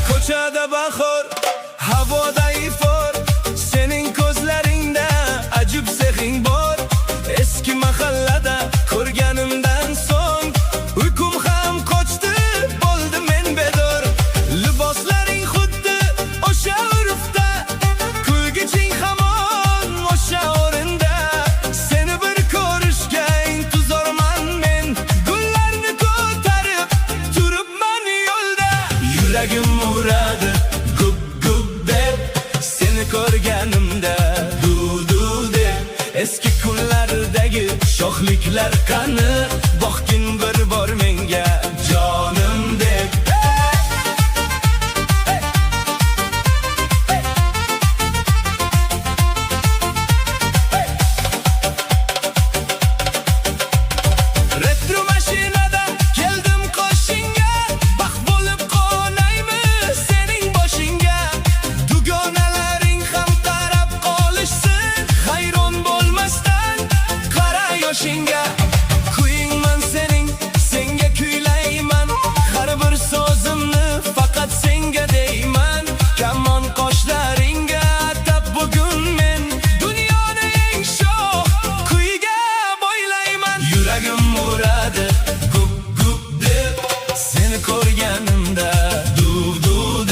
Ko'chada bahor, havoda ifor, sening ko'zlaringda ajib sehring bor. Eski mahallada ko'rganimdan so'ng uyqum ham qochdi, bo'ldi men bedor. Liboslaring xuddi o'sha urfda, kulgiching hamon o'sha o'rinda. Seni bir ko'rishga intizorman men, gullarni ko'tarib turibman yo'lda. Yuragim uradi gup gup deb, seni ko'rganimda du deb. Eski kunlardagi sho'xliklar qani, boqgin bir bor menga jonim deb. Retro mashinada keldim qo'shinga, baxt bo'lib qonaymiz sening boshingga. Dugonalaring ham qarab qolishsin, hayron bo'lmasdan qara yoshingga. Kuyingman sening, senga kuylayman, har bir so'zimni faqat senga deyman. Kamon qoshlaringga atab bugun men dunyoni eng sho'x kuyga bo'ylayman. Yuragim uradi gup gup deb, seni ko'rganimda du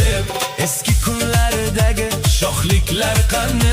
deb. Eski kunlardagi sho'xliklar qani,